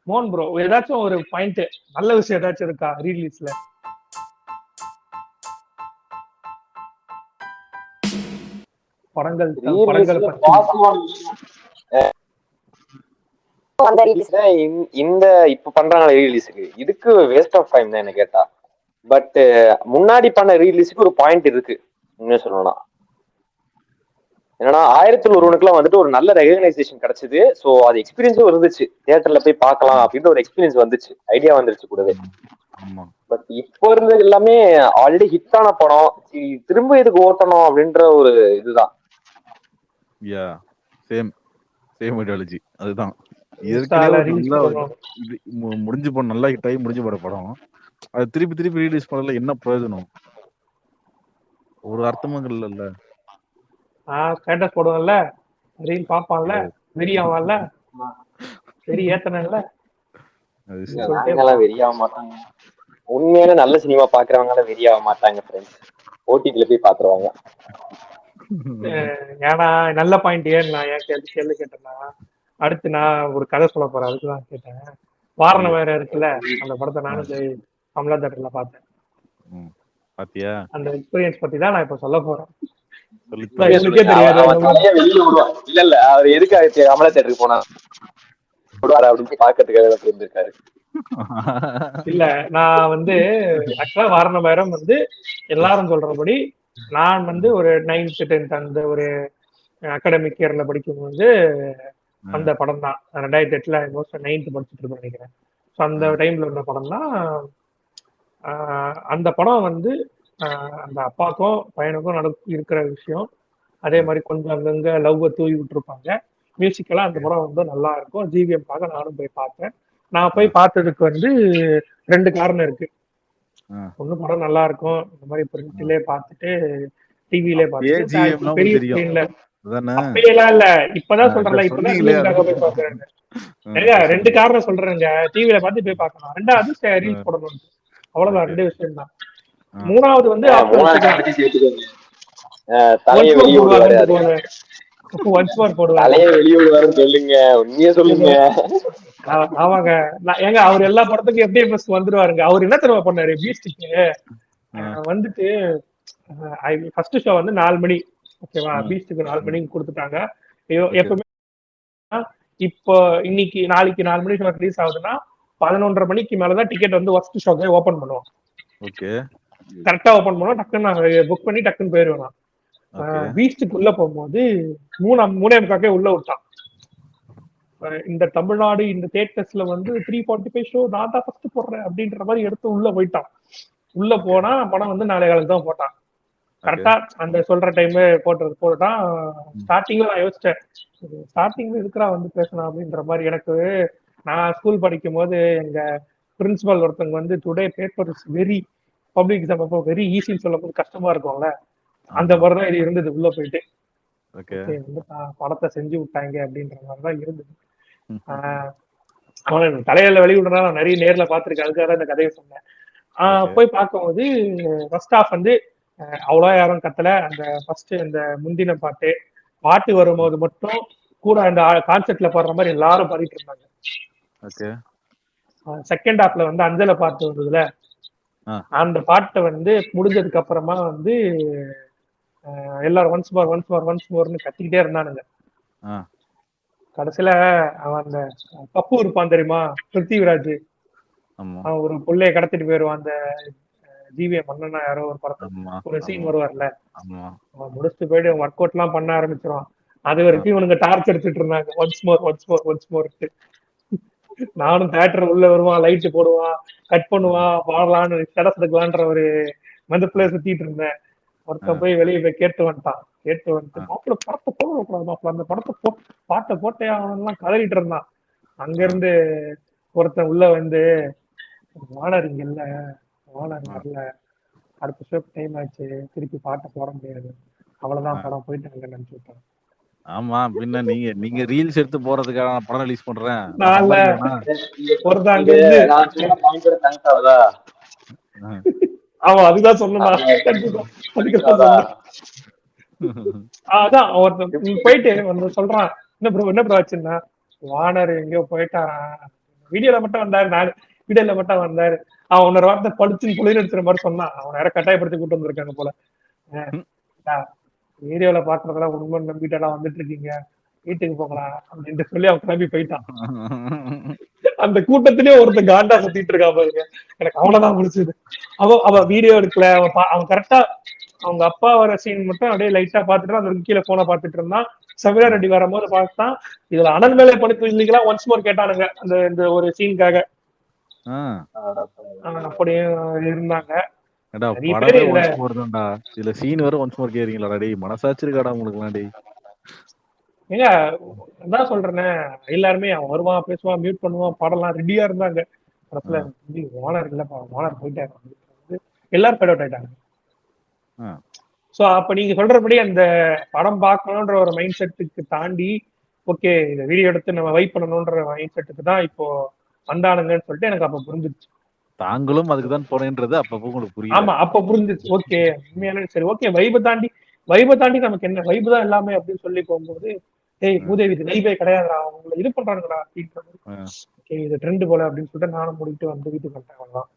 மோகன் ப்ரோ ஏதாச்சும் ஒரு பாயிண்ட் நல்ல விஷயம் ஏதாச்சும் இருக்கா ரீலீஸ்ல? படங்கள் படங்களை பத்தி இந்த இப்ப பண்றாங்க ரீலீஸுக்கு, இதுக்கு வேஸ்ட் ஆஃப் டைம் தான் என்ன கேட்டா. பட் முன்னாடி பண்ண ரீலீஸுக்கு ஒரு பாயிண்ட் இருக்கு. என்ன சொல்லணும்னா என்னன்னா 1001 வந்துட்டு ஒரு நல்ல ரெகக்னைசேஷன் கிடைச்சது. ஸோ அது எக்ஸ்பீரியன்ஸும் இருந்துச்சு, தியேட்டர்ல போய் பார்க்கலாம் அப்படின்ற ஒரு எக்ஸ்பீரியன்ஸ் வந்துச்சு, ஐடியா வந்துருச்சு கூடவே. பட் இப்போ இருந்தது எல்லாமே ஆல்ரெடி ஹிட் ஆன படம், திரும்ப இதுக்கு ஓட்டணும் அப்படின்ற ஒரு இதுதான். சேம் ஐடியாலஜி அதுதான். முடிஞ்சு போன நல்லா ஹிட் ஆகி முடிஞ்சு போற படம் அது திருப்பி ரிலீஸ் பண்ணல, என்ன பிரயோஜனம்? ஒரு அர்த்தமும் இல்லைல்ல. ஸ்டேட்டஸ் போடுவான்ல, ரீல் பாப்பான்ல, வெறியாவான்ல, வெறி ஏத்தனல்ல. வெறியாக மாட்டாங்க, உண்மையான நல்ல சினிமா பாக்குறவங்க வெறியாக மாட்டாங்க ஃப்ரெண்ட்ஸ், ஓடிடில போய் பாத்துருவாங்க. ஏன்னா நல்ல பாயிண்ட். ஏன் நான் ஏன் கேள்வி கேட்டேன்னா, அடுத்து நான் ஒரு கதை சொல்ல போறேன், அதுக்குதான் கேட்டேன். வாரணம் வேற இருக்குல்ல, அந்த படத்தை நானும் கமலா தேட்டர்ல பார்த்தேன். அந்த எக்ஸ்பீரியன்ஸ் பத்தி தான் நான் இப்ப சொல்ல போறேன். தெரியாது இல்ல அவர் எதுக்கு கமலா தேட்டருக்கு போனா அப்படின்னு பாக்கிறதுக்காக இருந்திருக்காரு. இல்ல நான் வந்து ஆக்சுவலா வாரணம் வேறம் வந்து எல்லாரும் சொல்றபடி நான் வந்து ஒரு 9th 10th அந்த ஒரு அகாடமிக் இயர்ல படிக்கும்போது அந்த படம் தான். 2008 9th படிச்சுட்டு இருப்பேன் நினைக்கிறேன். ஸோ அந்த டைம்ல இருந்த படம் தான். அந்த படம் வந்து அந்த அப்பாவுக்கும் பையனுக்கும் இருக்கிற விஷயம். அதே மாதிரி கொஞ்சம் அங்கங்க லவ்வை தூவி விட்டுருப்பாங்க. மியூசிக்கெல்லாம் அந்த படம் வந்து நல்லா இருக்கும். ஜிவிஎம் பார்க்க நானும் போய் பார்த்தேன். நான் போய் பார்த்ததுக்கு வந்து 2 காரணம் இருக்கு. ஒண்ணு படம் நல்லா இருக்கும், இந்த மாதிரி பிரிண்ட்லயே பார்த்துட்டு டிவிலே பார்த்துட்டு பெரிய ஸ்கிரீன்ல. அப்பயெல்லாம் இல்ல, இப்பதான் சொல்றேன்ல, இப்பதான் ஜிவிஎம்காக போய் பார்க்கறாங்க. 2 காரணம் சொல்றேங்க. டிவில பார்த்து போய் பார்க்கணும், 2வது ரீல்ஸ் போடணும், அவ்வளவுதான். 2 விஷயம் தான். 3வது வந்து தலையை வெளியே விடுவாரு, சொல்லுங்க, உண்மையா சொல்லுங்க. ஆமாங்க, ஏங்க அவர் எல்லா படத்துக்கும் எப்படி வந்துருவாருங்க. அவர் என்ன தெரியுமா பண்ணாரு, பீஸ்டுக்கு வந்துட்டு ஃபர்ஸ்ட் ஷோ வந்து 4 மணி, ஓகேவா? பீஸ்டுக்கு 4 மணிக்கு கொடுத்துட்டாங்க. எப்பவுமே இப்போ இன்னைக்கு நாளைக்கு 4 மணி ஷோ ரிலீஸ் ஆகுதுன்னா 11:30 மணிக்கு மேலதான் டிக்கெட் வந்து ஃபர்ஸ்ட் ஷோக்கே ஓபன் பண்ணுவோம். கரெக்டா ஓபன் பண்ணுவோம், டக்குன்னு நாங்க புக் பண்ணி டக்குன்னு போயிருவோம். பீஸ்டுக்கு உள்ள போகும்போது 3:45 உள்ள விட்டான். இந்த தமிழ்நாடு இந்த தியேட்டர்ஸ்ல வந்து 3:45 ஷோ நான் தான் ஃபர்ஸ்ட் போடுறேன் அப்படின்ற மாதிரி எடுத்து உள்ள போயிட்டான். உள்ள போனா படம் வந்து 4:15 தான் போட்டான். கரெக்டா அந்த சொல்ற டைம் போட்டான். ஸ்டார்டிங்ல நான் யோசிச்சேன், ஸ்டார்டிங்ல இருக்கிறா வந்து பேசணும் அப்படின்ற மாதிரி. எனக்கு நான் ஸ்கூல் படிக்கும் போது எங்க பிரின்சிபல் ஒருத்தவங்க வந்து today paper is very public exam அப்போ வெரி ஈஸின்னு சொல்லும் போது கஷ்டமா இருக்கும்ல, அந்த மாதிரிதான் இது இருந்தது. உள்ள போயிட்டு வந்து படத்தை செஞ்சு விட்டாங்க அப்படின்ற மாதிரிதான் இருந்தது. அவன் தலையில வெளியிடுறா, நான் நிறைய நேர்ல பாத்திருக்கேன், அதுக்காக இந்த கதையை சொன்னேன். போய் பார்க்கும்போது ஃபர்ஸ்ட் ஹாஃப் வந்து அவ்வளோ யாரும் கத்தல. அந்த ஃபர்ஸ்ட் அந்த முந்தின பாட்டு வரும்போது மட்டும் கூட அந்த கான்செப்ட்ல பாடுற மாதிரி எல்லாரும் பாடிட்டு இருந்தாங்க. செகண்ட் ஹாஃப்ல வந்து அஞ்சலை பாட்டு வந்ததுல, அந்த பாட்டை வந்து முடிஞ்சதுக்கு அப்புறமா வந்து எல்லாரும் ஒன்ஸ் மோர்னு கத்திக்கிட்டே இருந்தானுங்க. கடைசியில அவன் அந்த பப்பு இருப்பான் தெரியுமா, பிருத்திவிராஜ், அவன் ஒரு பிள்ளைய கடத்திட்டு போயிருவான். அந்த ஜிவிஎம் மன்னனா யாரோ ஒரு படத்துல ஒரு சீன் வருவார்ல, அவன் முடிச்சுட்டு போயிட்டு ஒர்க் அவுட் எல்லாம் பண்ண ஆரம்பிச்சிருவான். அது வரைக்கும் இவனுங்க டார்ச் எடுத்துட்டு இருந்தாங்க, ஒன்ஸ் மோர். நானும் தியேட்டர் உள்ள வருவான், லைட்டு போடுவான், கட் பண்ணுவான், பாடலான்னு ஸ்டேட்டஸ் எடுக்கலான்ற ஒரு மந்தப்புல சுத்திட்டு இருந்தேன். ஒருத்தன் போய் வெளியே போய் கேட்டு வந்துட்டு மாப்பிள்ள படத்தை போடக்கூடாது மாப்பிள்ள, அந்த படத்தை பாட்டை போட்டே அவனெல்லாம் கதறிட்டு இருந்தான். அங்க இருந்து ஒருத்தன் உள்ள வந்து, வானர் இங்க இல்ல, வானர் வரல, அடுத்த ஷோ டைம் ஆச்சு, திருப்பி பாட்டை போட முடியாது, அவ்வளவுதான் படம் போயிட்டு நினைச்சு விட்டான். ஆமா, பின்ன நீங்க ரீல்ஸ் எடுத்து போறதுக்காக படம் ரிலீஸ் பண்றேன். ஆமா, அதுதான் சொன்னா. அதான் ஒருத்தன் போயிட்டு வந்து சொல்றான், என்ன ப்ரோ ஆச்சுன்னா, வானர் எங்கயோ போயிட்டாரான், வீடியோல மட்டும் வந்தாரு, நான் வீடியோல மட்டும் வந்தாரு. அவன் இன்னொரு வார்த்தை படுத்துன்னு குளிர் எடுத்துற மாதிரி சொன்னான். அவன் நேரம் கட்டாயப்படுத்தி கூட்டு வந்திருக்காங்க போல. வீடியோல பாக்குறதெல்லாம் உண்மை நம்பிட்டெல்லாம் வந்துட்டு இருக்கீங்க, வீட்டுக்கு போகலாம் அப்படின்ட்டு சொல்லி அவன் கிளம்பி போயிட்டான். அந்த கூட்டத்திலேயே ஒருத்தன் காண்டா சுத்திட்டு இருக்கா பாருங்க. எனக்கு அவனதான் முடிச்சது. அவ வீடியோ எடுக்கல, அவன் கரெக்டா அவங்க அப்பா வர சீன் மட்டும் அப்படியே லைட்டா பாத்துட்டு அந்த கீழே போனை பாத்துட்டு இருந்தான். சமீரா ரெட்டி வரும்போது பார்த்தான். இதுல அனல் மேலே படுத்து இல்லைங்களா ஒன்ஸ் மோர் கேட்டானுங்க அந்த இந்த ஒரு சீனுக்காக. அப்படியே இருந்தாங்க. இதுல சீன் வர ஒன்ஸ் மோர் கேக்குறீங்களா டேய்? மனசாட்சி இருக்காடா உங்களுக்கு டேய்? ஏங்க அதான் சொல்றேனே, எல்லாருமே அவன் வருவான், பேசுவான், மியூட் பண்ணுவான், பாடலாம் ரெடியா இருந்தாங்க. படத்துல ஓனர் இல்லப்பா, ஓனர் போயிட்டாரு, எல்லாரும் ஃபேட் அவுட் ஆயிட்டாங்க. சோ அப்ப நீங்க சொல்றபடி அந்த படம் பார்க்கணும்ன்ற ஒரு மைண்ட் செட்டுக்கு தாண்டி, ஓகே இந்த வீடியோ எடுத்து நம்ம வைப் பண்ணணும்ன்ற மைண்ட் செட்டுக்கு தான் இப்போ வந்தானுங்கன்னு சொல்லிட்டு எனக்கு அப்ப புரிஞ்சிருச்சு. தாங்களும் அதுக்குதான் போனேன்றது அப்ப உங்களுக்கு புரியும். ஆமா, அப்ப புரிஞ்சிருச்சு. ஓகே உண்மையான சரி, ஓகே வைபை தாண்டி நமக்கு என்ன வைபு தான் எல்லாமே அப்படின்னு சொல்லி போகும்போது, ஏய் பூதேவி இது வைபே கிடையாதுடா, அவங்களை இது பண்றாங்கடா அப்படின்றது. ஓகே இது ட்ரெண்ட் போல அப்படின்னு சொல்லிட்டு நானும் முடிட்டு வந்து வீட்டுக்கு வந்துட்டேன்.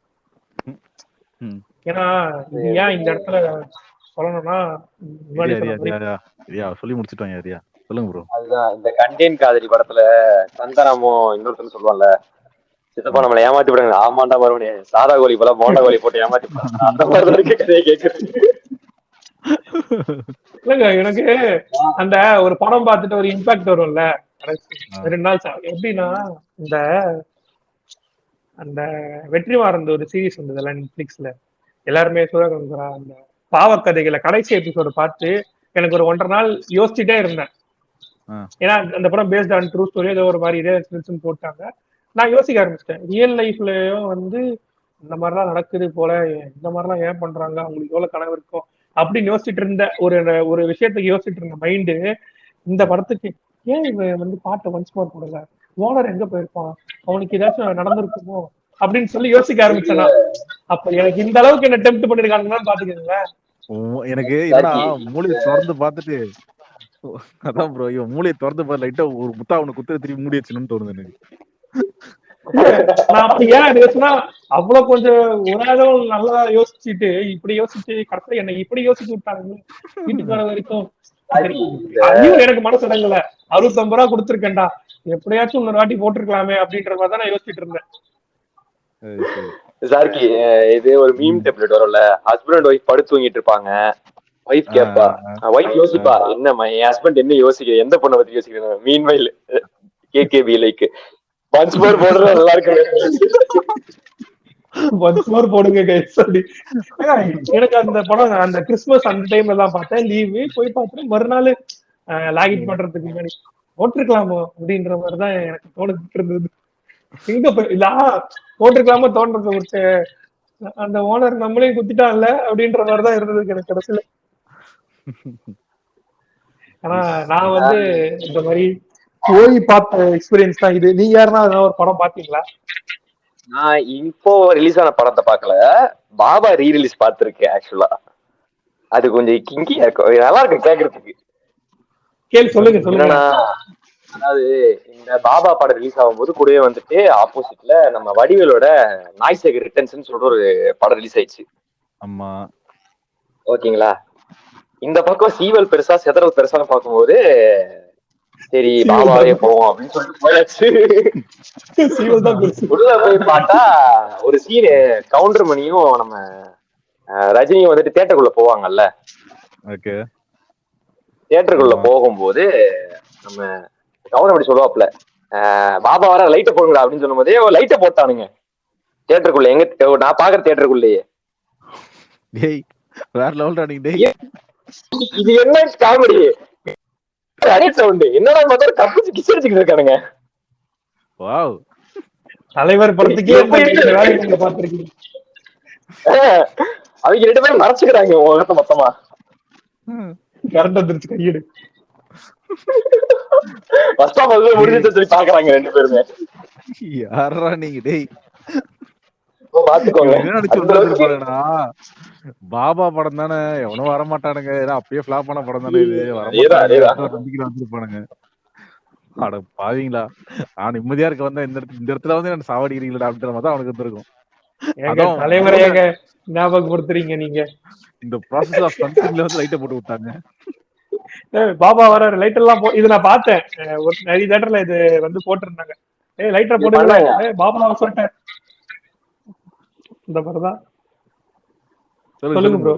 ஏன்னா இது ஏன் இந்த இடத்துல சொல்லணும்னா, சொல்லி முடிச்சுட்டோம். சொல்லுங்க ப்ரோ. அதுதான் இந்த கண்டேன் காதலி படத்துல சந்தானமும் இன்னொருத்தர் சொல்லுவான்ல, சித்தப்பா நம்மளை ஏமாத்தி விடுங்க, ஆமாண்டா மறுபடியும் சாதா கோழி போல போண்டா கோழி போட்டு ஏமாத்தி அந்த மாதிரி இருக்கு கதையை கேட்கறது. இல்லங்க எனக்கு அந்த ஒரு படம் பார்த்துட்டு ஒரு இம்பாக்ட் வரும்ல 2 நாள் எப்படின்னா, இந்த அந்த வெற்றிமாறன் ஒரு சீரீஸ் வந்ததுல நெட்ஃபிளிக்ஸ்ல, எல்லாருமே சிவகங்கரா அந்த பாவக்கதைகளை கடைசி எபிசோடு பார்த்து எனக்கு ஒரு 1.5 நாள் யோசிச்சுட்டே இருந்தேன். ஏன்னா அந்த படம் பேஸ்ட் ஆன் ட்ரூ ஸ்டோரி ஏதோ ஒரு மாதிரி இதே எக்ஸ்பீரியன்ஸ் போட்டாங்க. நான் யோசிக்க ஆரம்பிச்சிட்டேன், ரியல் லைஃப்லயும் வந்து இந்த மாதிரிலாம் நடக்குது போல, இந்த மாதிரிலாம் ஏன் பண்றாங்க, அவங்களுக்கு எவ்வளவு கனவு இருக்கும் அப்படின்னு யோசிச்சுட்டு இருந்த ஒரு விஷயத்துக்கு யோசிச்சுட்டு இருந்த மைண்டு இந்த படத்துக்கு ஏன் இவன் வந்து பாட்டை ஒன்ஸ் மோர் போடல, ஓனர் எங்க போயிருப்பான், அவனுக்கு ஏதாச்சும் நடந்திருக்குமோ அப்படின்னு சொல்லி யோசிக்க ஆரம்பிச்சேன்னா, அப்ப எனக்கு இந்த அளவுக்கு என்ன டெம்ப்ட் பண்ணிருக்காங்கன்னு பாத்துக்கீங்களேன். எனக்கு என்ன மூளையை திறந்து பார்த்துட்டு, அதான் ப்ரோ இவன் மூளையை திறந்து பார்த்து லைட்டா ஒரு முத்தா அவனை குத்து திரும்பி மூடி வச்சுன்னு தோணுது எனக்கு. நான் அப்படி ஏன் யோசிச்சுனா, அவ்வளவு கொஞ்சம் ஒரு நல்லா யோசிச்சுட்டு இப்படி யோசிச்சு கரெக்டா என்னை இப்படி யோசிச்சு விட்டாங்க வீட்டுக்கு வர வரைக்கும். எனக்கு மனசு அடங்கல, 65 ரூபா கொடுத்துருக்கேன்டா, எப்படியாச்சும் இன்னொரு வாட்டி போட்டிருக்கலாமே அப்படின்ற மாதிரி தான் நான் யோசிச்சுட்டு இருந்தேன். சார்கி இது ஒரு மீம் டெம்ப்ளேட் வரும்ல, ஹஸ்பண்ட் அண்ட் ஒய்ஃப் படுத்து தூங்கிட்டு இருப்பாங்க, ஒய்ஃப் கேப்பா, ஒய்ஃப் யோசிப்பா என்னம்மா என் ஹஸ்பண்ட் என்ன யோசிக்கிறேன், எந்த பொண்ணை பத்தி யோசிக்கிறேன், meanwhile KKP like once more போடுறது நல்லா இருக்கு, ஒன்ஸ் மோர் போடுங்க கைஸ் அப்படி. எனக்கு அந்த படம் அந்த கிறிஸ்துமஸ் அந்த டைம்ல தான் பார்த்தேன், லீவு போய் பார்த்துட்டு மறுநாள் லாகின் பண்றதுக்கு முன்னாடி போட்டிருக்கலாமோ அப்படின்ற மாதிரிதான் எனக்கு தோணிட்டு இருந்தது. எங்க போட்டிருக்கலாமோ தோன்றது விட்டு அந்த ஓனர் நம்மளையும் குத்திட்டான்ல அப்படின்ற மாதிரிதான் இருந்தது எனக்கு கடைசியில. ஆனா நான் வந்து இந்த மாதிரி போய் பார்த்த எக்ஸ்பீரியன்ஸ் தான் இது. நீங்க யாருன்னா ஒரு படம் பாத்தீங்களா? நான் இப்போ ரிலீஸ் ஆன படத்தை பார்க்கல, பாபா ரீ ரிலீஸ் பார்த்திருக்கேன். ஆக்சுவலா அது கொஞ்சம் கிங்கியா இருக்கும், நல்லா இருக்கு கேக்குறதுக்கு. கேள்வி சொல்லுங்க. அதாவது இந்த பாபா படம் ரிலீஸ் ஆகும்போது கூடவே வந்துட்டு ஆப்போசிட்ல நம்ம வடிவேலோட நாய்சேகர் ரிட்டர்ன்ஸ் சொல்ற ஒரு படம் ரிலீஸ் ஆயிடுச்சு. ஆமா ஓகேங்களா. இந்த பக்கம் சீவல் பெருசா செதறல் பெருசான்னு பார்க்கும்போது சரி பாபாவே போவோம் அப்படின்னு சொல்லிட்டு போயாச்சு. உள்ள போய் பார்த்தா ஒரு சீனு கவுண்டர் மணியும் நம்ம ரஜினியும் வந்துட்டு தியேட்டருக்குள்ள போவாங்கல்ல. தியேட்டருக்குள்ள போகும்போது நம்ம கவுண்டர் மணி சொல்லுவாப்ல, பாபா வர லைட்டை போடுங்களா அப்படின்னு சொல்லும் போதே லைட்டை போட்டானுங்க தியேட்டருக்குள்ள. எங்க நான் பாக்குற தியேட்டருக்குள்ளேயே. இது என்ன காமெடி என்னடா மாதிரி கப்பிச்சு கிச்சடிச்சுக்கிட்டு இருக்கானுங்க. தலைவர் படத்துக்கே அவங்க 2 பேரும் மறைச்சுக்கிறாங்க உலகத்தை மொத்தமா. கரெக்டா வந்துருச்சு கையெடு முடிஞ்சு சொல்லி பாக்குறாங்க 2 பேருமே. யாரா நீங்க டேய் பாத்துக்கோங்க. பாபா படம் தானே, எவனும் வரமாட்டானுங்க, ஏன்னா அப்பயே பிளாப் பண்ண படம் தானே இது, வந்துருப்பானுங்க. அட பாவீங்களா, நான் நிம்மதியா இருக்க வந்தா இந்த இடத்துல வந்து என்ன சாவடிக்கிறீங்களா அப்படின்ற மாதிரி தான் அவனுக்கு இருந்திருக்கும். ஏங்க அதான் தலைவரை ஏங்க ஞாபகப்படுத்துறீங்க நீங்க? இந்த ப்ராசஸ் ஆஃப் சம்திங்ல வந்து லைட்டை போட்டு விட்டாங்க. பாபா வர லைட் எல்லாம் இது நான் பார்த்தேன். ஒரு நிறைய தேட்டர்ல இது வந்து போட்டிருந்தாங்க. லைட்டர் போடுங்களேன், பாபா சொல்லிட்டேன். இந்த மாதிரிதான். சொல்லுங்க ப்ரோ.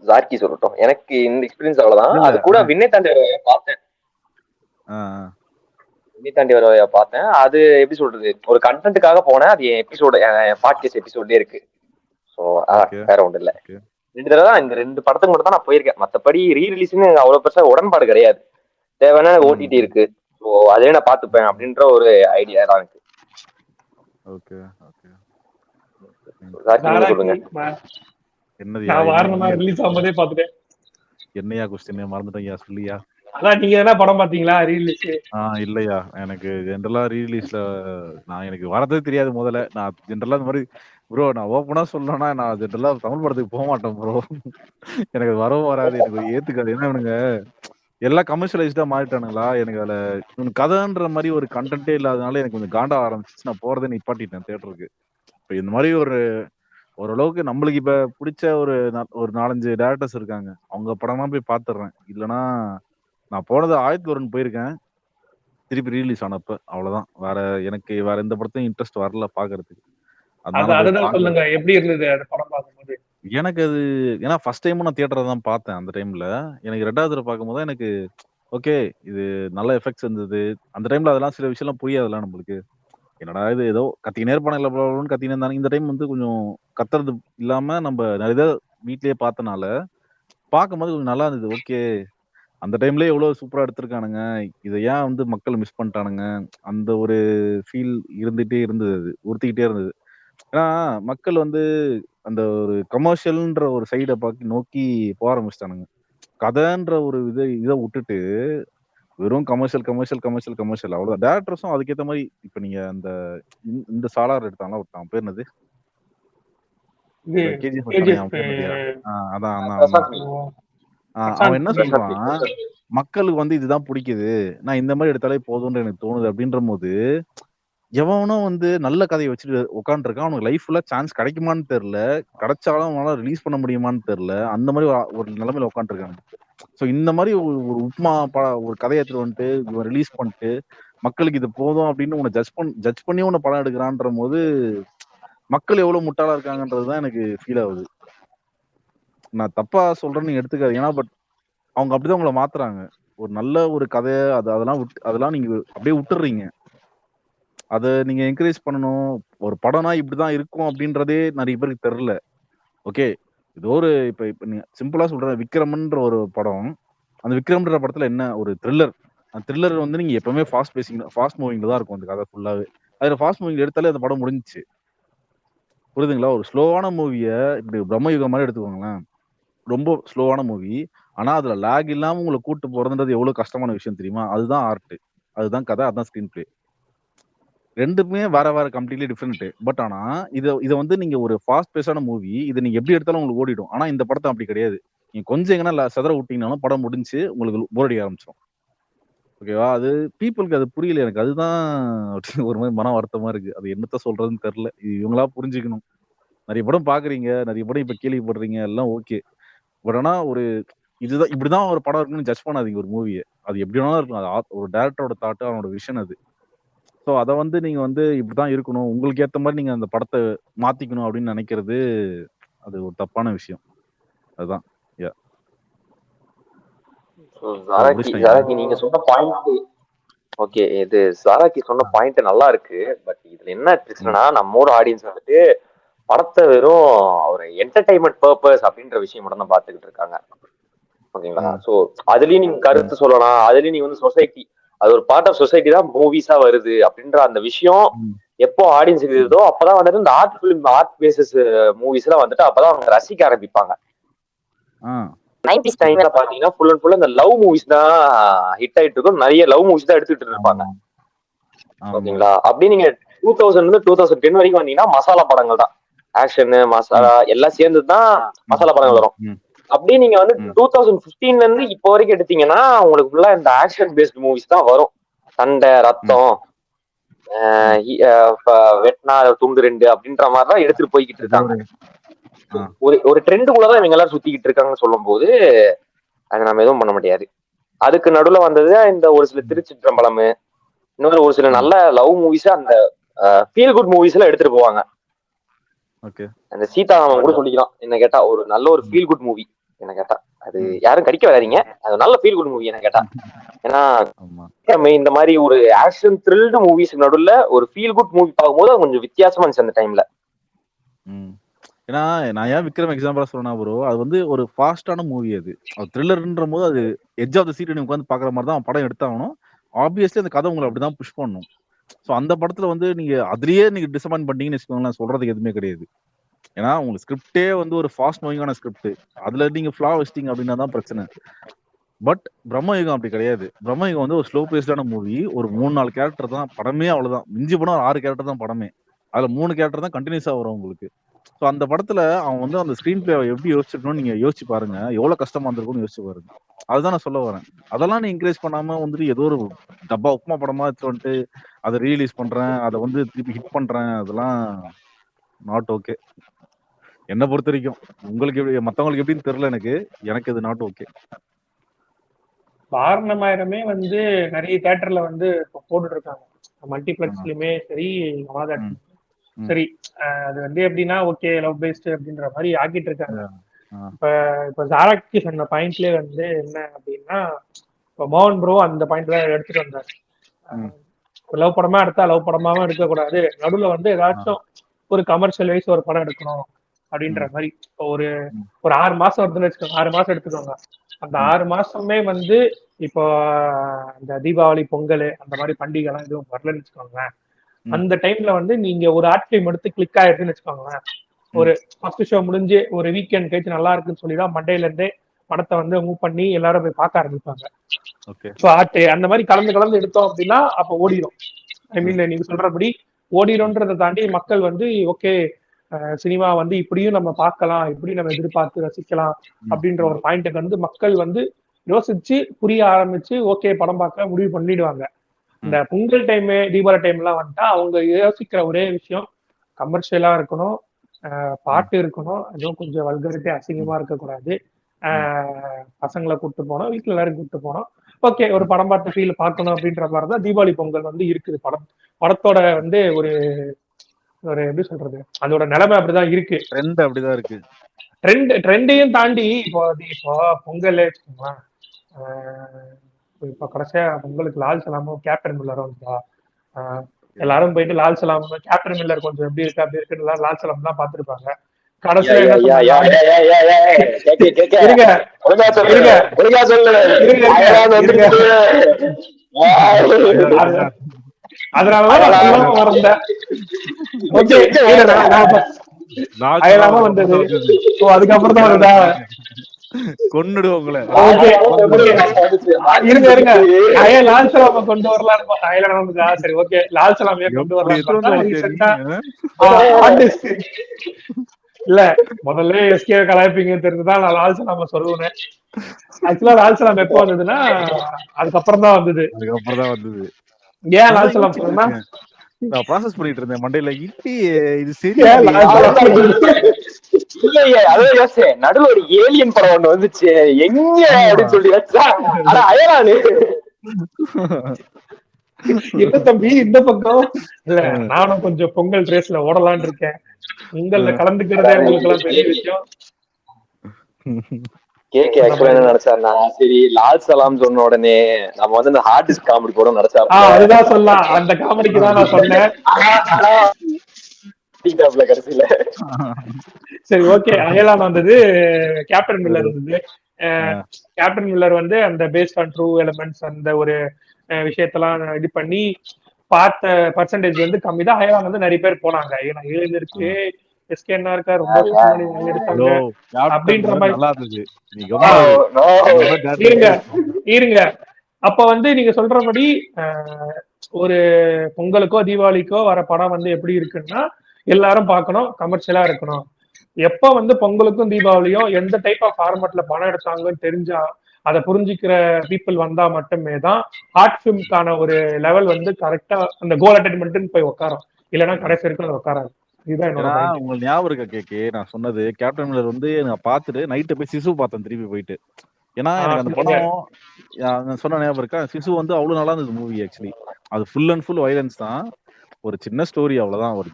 ஜாக்கி சொல்லட்டும். எனக்கு இந்த எக்ஸ்பீரியன்ஸ் அவ்வளவுதான். அது கூட விண்ணை தாண்டி வருவாயா பார்த்தேன். விண்ணை தாண்டி வருவாயா பார்த்தேன். அது எப்படி சொல்றது, ஒரு கண்டென்ட்டுக்காக போனேன். அது என் எபிசோடு, என் பாட்காஸ்ட் எபிசோட்லயே இருக்கு. ஸோ வேற ஒன்றும் இல்லை. 2 தடவை தான் இந்த 2 படத்துக்கு மட்டும் தான் நான் போயிருக்கேன். மற்றபடி ரீ ரிலீஸ்னு அவ்வளவு பெருசா உடன்பாடு கிடையாது. தேவையான ஓடிடி இருக்கு, ஸோ அதே நான் பார்த்துப்பேன் அப்படின்ற ஒரு ஐடியா தான் எனக்கு. Okay okay. சொல்லுங்க. என்னையா கொஸ்டின் மறந்துட்டேயா, சொல்லியா? அதான் நீங்க என்ன படம் பாத்தீங்களா ரீரிலீஸ்? இல்லையா, எனக்கு ஜென்ரலா ரீரிலீஸ்ல எனக்கு வரதே தெரியாது முதல்ல. நான் ஜென்ரலா இந்த மாதிரி ப்ரோ, நான் ஓப்பனா சொல்லணும்னா நான் ஜென்ரலா தமிழ் படத்துக்கு போக மாட்டேன் ப்ரோ. எனக்கு வரவும் வராது, எனக்கு ஏத்துக்காது. ஏன்னா இவனுங்க எல்லாம் கமர்ஷியலைஸ்டா மாறிட்டானுங்களா, எனக்கு அதுல இவனுக்கு கதைன்ற மாதிரி ஒரு கண்டென்ட்டே இல்லாதனால எனக்கு கொஞ்சம் காண்டா ஆரம்பிச்சு நான் போறதே நிப்பாட்டிட்டேன் தியேட்டருக்கு. இப்போ இந்த மாதிரி ஓரளவுக்கு நம்மளுக்கு இப்ப பிடிச்ச ஒரு 4-5 டேரக்டர்ஸ் இருக்காங்க, அவங்க படமா போய் பாத்துடுறேன். இல்லைன்னா நான் போனது 1001 போயிருக்கேன், திருப்பி ரீலீஸ் ஆனப்ப. அவ்வளவுதான். எனக்கு வேற எந்த படத்தையும் இன்ட்ரெஸ்ட் வரல பாக்குறதுக்கு. சொல்லுங்க, எப்படி இருந்தது அந்த படம் பார்க்கும்போது? எனக்கு அது ஏன்னா ஃபர்ஸ்ட் டைமும் நான் தியேட்டரை தான் பார்த்தேன். அந்த டைம்ல எனக்கு 2வது தடவை பார்க்கும்போது எனக்கு ஓகே, இது நல்ல எஃபெக்ட்ஸ் இருந்தது. அந்த டைம்ல அதெல்லாம் சில விஷயம்லாம் புரியாதுல்ல நம்மளுக்கு. என்னடா இது, ஏதோ கத்தினே இருப்பானுங்களா ப்ராப்ளம்னு கத்தினே இருந்தாங்க. இந்த டைம் வந்து கொஞ்சம் கத்துறது இல்லாம நம்ம நிறைய வீட்லயே பார்த்தனால பார்க்கும்போது கொஞ்சம் நல்லா இருந்தது. ஓகே, அந்த டைம்லயே எவ்வளவு சூப்பரா எடுத்திருக்கானுங்க, இதை ஏன் வந்து மக்கள் மிஸ் பண்ணிட்டானுங்க, அந்த ஒரு ஃபீல் இருந்துட்டே இருந்தது, அது உறுத்திக்கிட்டே இருந்தது. ஏன்னா மக்கள் வந்து அந்த ஒரு கமர்ஷியல்ன்ற ஒரு சைடை நோக்கி போக ஆரம்பிச்சிட்டானுங்க. கதைன்ற ஒரு இதை விட்டுட்டு வெறும் கமர்ஷியல் கமர்ஷியல் கமர்ஷியல் கமர்ஷியல் அவ்வளவுதான். டேரக்டர்ஸும் அதுக்கேற்ற மாதிரி இப்ப நீங்க அந்த இந்த சாலார் எடுத்தாங்களா, ஒருத்தன் பேர் என்னது, அவன் என்ன சொல்றான், மக்களுக்கு வந்து இதுதான் பிடிக்குது, நான் இந்த மாதிரி எடுத்தாலே போதும்னு எனக்கு தோணுது அப்படின்ற போது எவனும் வந்து நல்ல கதையை வச்சுட்டு உட்காந்துருக்கான். அவனுக்கு லைஃப்ல சான்ஸ் கிடைக்குமான்னு தெரியல, கிடைச்சாலும் அவனால ரிலீஸ் பண்ண முடியுமான்னு தெரியல, அந்த மாதிரி ஒரு நிலைமையில உட்காந்துருக்காங்க. ஸோ இந்த மாதிரி ஒரு உப்மா ஒரு கதையை எடுத்துட்டு வந்துட்டு இவன் ரிலீஸ் பண்ணிட்டு மக்களுக்கு இது போதும் அப்படின்னு உன்னை ஜட்ஜ் பண்ணி உன்னை படம் எடுக்கிறான்ற போது மக்கள் எவ்வளவு முட்டாளா இருக்காங்கன்றதுதான் எனக்கு ஃபீல் ஆகுது. நான் தப்பா சொல்றேன்னு எடுத்துக்காது, ஏன்னா பட் அவங்க அப்படிதான் உங்களை மாத்துறாங்க. ஒரு நல்ல ஒரு கதையை அதெல்லாம் நீங்க அப்படியே விட்டுறீங்க. அதை நீங்க என்கரேஜ் பண்ணணும். ஒரு படம்னா இப்படிதான் இருக்கும் அப்படின்றதே நிறைய பேருக்கு தெரியல. ஓகே, இது ஒரு இப்ப நீங்க சிம்பிளா சொல்றேன், விக்ரம்ன்ற ஒரு படம். அந்த விக்ரம்ன்ற படத்துல என்ன ஒரு த்ரில்லர். அந்த த்ரில்லர் வந்து நீங்க எப்பவுமே ஃபாஸ்ட் மூவிங்ல தான் இருக்கும் அந்த கதை ஃபுல்லாவே. அதுல ஃபாஸ்ட் மூவிங் எடுத்தாலே அந்த படம் முடிஞ்சிச்சு. புரியுதுங்களா? ஒரு ஸ்லோவான மூவியை இப்படி பிரம்மயுகம் மாதிரி எடுத்துக்கோங்களேன், ரொம்ப ஸ்லோவான மூவி, ஆனா அதுல லேக் இல்லாம உங்களை கூட்டு போறதுன்றது எவ்வளவு கஷ்டமான விஷயம் தெரியுமா? அதுதான் ஆர்ட், அதுதான் கதை, அதுதான் ஸ்கிரீன் பிளே. ரெண்டுமே வேற வேற கம்ப்ளீட்லி டிஃப்ரெண்ட். பட் ஆனா இதை வந்து நீங்க ஒரு ஃபாஸ்ட் பேஸான மூவி, இதை நீங்க எப்படி எடுத்தாலும் உங்களுக்கு ஓடிடும். ஆனா இந்த படத்தை அப்படி கிடையாது. நீங்க கொஞ்சம் எங்கன்னா செதற விட்டீங்கன்னாலும் படம் முடிஞ்சு உங்களுக்கு போர் அடிக்க ஆரம்பிச்சிடும். ஓகேவா? அது பீப்புளுக்கு அது புரியல. எனக்கு அதுதான் ஒரு மாதிரி மன வருத்தமா இருக்கு. அது என்னத்த சொல்றதுன்னு தெரியல. இவங்களா புரிஞ்சுக்கணும். நிறைய படம் பாக்குறீங்க, நிறைய படம் இப்ப கேள்விப்படுறீங்க, எல்லாம் ஓகே. பட் ஆனா இதுதான் இப்படிதான் ஒரு படம் இருக்குன்னு ஜட்ஜ் பண்ணாதீங்க ஒரு மூவியை. அது எப்படி வேணாலும் இருக்கும். அது ஒரு டேரக்டரோட தாட், அவனோட விஷன் அது. ஸோ அதை வந்து நீங்க வந்து இப்படிதான் இருக்கணும், உங்களுக்கு ஏத்த மாதிரி நீங்க அந்த படத்தை மாத்திக்கணும் அப்படின்னு நினைக்கிறது அது ஒரு தப்பான விஷயம். அதுதான். ஜாராக்கி நீங்க சொன்ன பாயிண்ட் ஓகே, இது ஜாராக்கி சொன்ன பாயிண்ட் நல்லா இருக்கு. பட் இதுல என்ன பிரச்சனைனா, நம்மோட ஆடியன்ஸ் வந்துட்டு படத்தை வெறும் ஒரு என்டர்டைன்மெண்ட் பர்பஸ் அப்படின்ற விஷயம் மட்டும் தான் பாத்துக்கிட்டு இருக்காங்க. ஓகேங்களா? சோ அதுலயும் நீங்க கருத்து சொல்லலாம், அதுலயும் நீங்க வந்து சொசைட்டி, அது ஒரு பார்ட் ஆஃப் சொசைட்டி தான் மூவிஸா வருது அப்படின்ற அந்த விஷயம் எப்போ ஆடியன்ஸ் இருக்குதோ அப்பதான் வந்துட்டு இந்த art film, art based movies எல்லாம் வந்துட்டு அப்பதான் அவங்க ரசிக்க ஆரம்பிப்பாங்க. 90s டைம்ல பாத்தீங்கன்னா ஃபுல் அண்ட் ஃபுல் இந்த லவ் மூவிஸ் தான் ஹிட் ஆயிட்டு இருக்கும். நிறைய லவ் மூவிஸ் தான் எடுத்துட்டு இருப்பாங்க. ஓகேங்களா? அப்படி நீங்க 2000 இருந்து 2010 வரைக்கும் வந்தீங்கன்னா மசாலா படங்கள் தான், ஆக்ஷன் மசாலா எல்லாம் சேர்ந்துதான் மசாலா படங்கள் வரும். அப்படியே நீங்க வந்து 2015 இருந்து இப்போ வரைக்கும் எடுத்தீங்கன்னா உங்களுக்கு ஃபுல்லா இந்த ஆக்ஷன் பேஸ்ட் மூவிஸ் தான் வரும். சண்டை, ரத்தம், வெட்னா துண்டு 2 அப்படின்ற மாதிரிதான் எடுத்துட்டு போய்கிட்டு இருக்காங்க. ஒரு ட்ரெண்டுக்குள்ளதான் இவங்க எல்லாம் சுத்திக்கிட்டு இருக்காங்கன்னு சொல்லும் போது அதை நம்ம எதுவும் பண்ண முடியாது. அதுக்கு நடுவுல வந்தது இந்த ஒரு சில திருச்சிற்றம்பலம், இன்னொரு ஒரு சில நல்ல லவ் மூவிஸ், அந்த ஃபீல் குட் மூவிஸ் எல்லாம் எடுத்துட்டு போவாங்க. அந்த சீதாராமன் கூட சொல்லிக்கலாம் என்ன கேட்டா, ஒரு நல்ல ஒரு ஃபீல் குட் மூவி என்ன கேட்டா. அது யாரும் கடிக்க வராதீங்க, அது நல்ல ஃபீல் குட் மூவி என்ன கேட்டா. ஏன்னா இந்த மாதிரி ஒரு ஆக்ஷன் த்ரில்டு மூவிஸ் நடுவுல ஒரு ஃபீல் குட் மூவி பார்க்கும்போது அது கொஞ்சம் வித்தியாசமா இருந்துச்சு அந்த டைம்ல. ஏன்னா நான் ஏன் விக்ரம் எக்ஸாம்பிளா சொன்னா ப்ரோ, அது வந்து ஒரு ஃபாஸ்டான மூவி. அது த்ரில்லர்ன்ற போது அது எட்ஜ் ஆஃப் த சீட் நீங்க உட்காந்து பாக்குற மாதிரி தான் படம் எடுத்தாகணும். ஆப்வியஸ்லி அந்த கதை உங்களை அப்படிதான் புஷ் பண்ணும். ஸோ அந்த படத்துல வந்து நீங்க அதுலயே நீங்க டிசப்பாயின்ட் பண்ணீங்கன்னு வச்சுக்கோங்களேன், சொல்றதுக்கு எதுவுமே கிடையாது. ஏன்னா உங்களுக்கு ஸ்கிரிப்டே வந்து ஒரு ஃபாஸ்ட் மூவிங்கான ஸ்கிரிப்ட், அதுல நீங்க ஃபிளா வச்சிட்டீங்க அப்படின்னா தான் பிரச்சனை. பட் பிரம்மயுகம் அப்படி கிடையாது. பிரம்மயுகம் வந்து ஒரு ஸ்லோ பேஸ்டான மூவி. ஒரு 3-4 கேரக்டர் தான் படமே, அவ்வளவுதான். மிஞ்சி போனா ஒரு 6 கேரக்டர் தான் படமே. அதுல 3 கேரக்டர் தான் கண்டினியூஸா வரும் உங்களுக்கு. ஸோ அந்த படத்துல அவன் வந்து அந்த ஸ்கிரீன் பிளே எப்படி யோசிச்சிருக்கணும்னு நீங்க யோசிச்சு பாருங்க, எவ்வளவு கஷ்டமா இருந்திருக்கும்னு யோசிச்சு பாருங்க. அதுதான் நான் சொல்ல வரேன். அதெல்லாம் நீ என்கரேஜ் பண்ணாம வந்துட்டு ஏதோ ஒரு டப்பா உப்புமா படமா எடுத்து வந்துட்டு அதை ரீலீஸ் பண்றேன், அதை வந்து திருப்பி ஹிட் பண்றேன், அதெல்லாம் நாட் ஓகே என்ன பொறுத்த வரைக்கும். உங்களுக்கு எப்படி, மத்தவங்களுக்கு எப்படின்னு தெரியல, எனக்கு இது நாட் ஓகே. வாரணமாயிரமே வந்து நிறைய தியேட்டர்ல வந்து போட்டுட்டு இருக்காங்க, மல்டிபிளெக்ஸ்லயுமே சரி, சரி. அது வந்து எப்படின்னா ஓகே லவ் பேஸ்ட் அப்படின்ற மாதிரி ஆக்கிட்டு இருக்காங்க. இப்ப ஜாராக்கி சொன்ன பாயிண்ட்லயே வந்து என்ன அப்படின்னா, இப்ப மோகன் ப்ரோ அந்த பாயிண்ட் தான் எடுத்துட்டு வந்தாரு. லவ் படமா எடுத்தா லவ் படமாவும் எடுக்கக்கூடாது, நடுவுல வந்து ஏதாச்சும் ஒரு கமர்ஷியல் வைஸ் ஒரு படம் எடுக்கணும் அப்படின்ற மாதிரி. இப்போ ஒரு 6 மாசம் வருதுன்னு வச்சுக்கோங்க, 6 மாசம் எடுத்துக்கோங்க. அந்த 6 மாசமே வந்து இப்போ இந்த தீபாவளி, பொங்கல் அந்த மாதிரி பண்டிகை எல்லாம் எதுவும் வரலன்னு வச்சுக்கோங்களேன். அந்த டைம்ல வந்து நீங்க ஒரு ஆர்ட் ஃபிலிம் எடுத்து கிளிக் ஆயிருக்குன்னு வச்சுக்கோங்களேன், ஒரு ஃபர்ஸ்ட் ஷோ முடிஞ்சு ஒரு வீக்கெண்ட் கழிச்சு நல்லா இருக்குன்னு சொல்லிதான் மண்டேல இருந்தே படத்தை வந்து மூவ் பண்ணி எல்லாரும் போய் பார்க்க ஆரம்பிப்பாங்க. அந்த மாதிரி கலந்து எடுத்தோம் அப்படின்னா அப்ப ஓடிடும். ஐ மீன் நீங்க சொல்றபடி ஓடிடும்ன்றதை தாண்டி மக்கள் வந்து ஓகே சினிமா வந்து இப்படியும் நம்ம பார்க்கலாம், இப்படி நம்ம எதிர்பார்த்து ரசிக்கலாம் அப்படின்ற ஒரு பாயிண்ட்டை வந்து மக்கள் வந்து யோசிச்சு புரிய ஆரம்பிச்சு ஓகே படம் பார்க்க முடிவு பண்ணிடுவாங்க. இந்த பொங்கல் டைம், தீபாவளி டைம் எல்லாம் வந்துட்டா அவங்க யோசிக்கிற ஒரே விஷயம் கமர்ஷியலா இருக்கணும், பாட்டு இருக்கணும், அதுவும் கொஞ்சம் வல்கரிட்டி அசிங்கமா இருக்கக்கூடாது, பசங்களை கூப்பிட்டு போனோம், வீட்டுல எல்லாரும் கூப்பிட்டு போனோம், ஓகே ஒரு படம் பார்த்து ஃபீல் பார்க்கணும் அப்படின்ற மாதிரிதான் தீபாவளி பொங்கல் வந்து இருக்குது. படத்தோட வந்து ஒரு எப்படி சொல்றது, அதோட நிலைமை அப்படிதான் இருக்கு, அப்படிதான் இருக்கு. ட்ரெண்டையும் தாண்டி இப்போ பொங்கல் வச்சுக்கோங்களேன், இப்ப கடைசியா பொங்கலுக்கு லால் சலாமும் கேப்டன் மில்லரும் வந்துட்டா, எல்லாரும் போயிட்டு லால் சலாம் கேப்டன் மில்லர் கொஞ்சம் எப்படி இருக்கு அப்படி இருக்குன்னு லால் சலாம் தான் பாத்துருப்பாங்க. கடைசியா அதனாலதான் வரந்தேன் வந்தது. அதுக்கப்புறம் தான் வருதா கொன்னுடுவோங்களே. இருங்க லால் சலாம கொண்டு வரலான்னு சரி ஓகே லால் சலாமைய கொண்டு வரலாம். இல்ல முதல்ல எஸ்கே கலாய்ப்பீங்கன்னு தெரிஞ்சுதான் நான் லால் சலாம சொல்லுவேன். ஆக்சுவலா லால் சலாம் எப்போ வந்ததுன்னா அதுக்கப்புறம் தான் வந்தது. ஏன் லால் சலாம் சொன்னா நான் ப்ராசஸ் பண்ணிட்டு இருந்தேன் மண்டையில, இது சரி நடுவில் ஒரு ஏலியன் படம் ஒண்ணு வந்துச்சு எங்க அப்படின்னு சொல்லி வச்சா அயலானு என்ன தம்பி இந்த பக்கம் இல்ல, நானும் கொஞ்சம் பொங்கல் ரேஸ்ல ஓடலான்னு இருக்கேன், பொங்கல்ல கலந்துக்கிறதே உங்களுக்கு எல்லாம் பெரிய விஷயம். கேகே ஆக்சுவலா என்ன நினைச்சாருன்னா, சரி லால் சலாம் சொன்ன உடனே நம்ம வந்து இந்த ஹார்ட் டிஸ்க் காமெடி போட நினைச்சா, அதுதான் சொல்லலாம், அந்த காமெடிக்கு தான் நான் சொன்னேன் கடைசியில. சரி ஓகே, அயலான் வந்தது, கேப்டன் மில்லர் இருந்தது. கேப்டன் மில்லர் வந்து அந்த பேஸ்ட் ஆன் ட்ரூ எலிமெண்ட்ஸ் அந்த ஒரு விஷயத்தெல்லாம் இது பண்ணி பார்த்த பர்சன்டேஜ் வந்து கம்மி தான். அயலான் வந்து நிறைய பேர் போனாங்க, ஏன்னா எழுதிருக்கு எஸ்கே என்ன இருக்கா ரொம்ப எடுத்தாங்க அப்படின்ற மாதிரி. இருங்க அப்ப வந்து நீங்க சொல்றபடி ஒரு பொங்கலுக்கோ தீபாவளிக்கோ வர படம் வந்து எப்படி இருக்குன்னா எல்லாரும் பார்க்கணும், கமர்ஷியலா இருக்கணும். எப்ப வந்து பொங்கலுக்கும் தீபாவளியும் எந்த டைப் ஆஃப் ஃபார்மட்ல படம் எடுத்தாங்கன்னு தெரிஞ்சா அதை புரிஞ்சுக்கிற பீப்புள் வந்தா மட்டுமே தான் ஆர்ட் ஃபிலிம்கான ஒரு லெவல் வந்து கரெக்டா அந்த கோல் அட்டைன்மெண்ட் போய் உட்காரும். இல்லைன்னா கடைசி வரைக்கும் அது உட்காராது. இதுதான் என்னோட ஏன்னா பாயிண்ட். உங்களுக்கு ஞாபகம் இருக்கா கேக்கு நான் சொன்னது கேப்டன் மில்லர் வந்து நான் பார்த்துட்டு நைட்டு போய் சிசு பார்த்தேன் திருப்பி போயிட்டு. ஏன்னா எனக்கு அந்த சொல்லுங்க. படம் நான் சொன்ன ஞாபகம் இருக்கா சிசு வந்து அவ்வளவு நல்லா இருந்தது மூவி ஆக்சுவலி. அது ஃபுல் அண்ட் ஃபுல் வைலன்ஸ் தான். ஒரு சின்ன ஸ்டோரி அவ்வளவுதான். ஒரு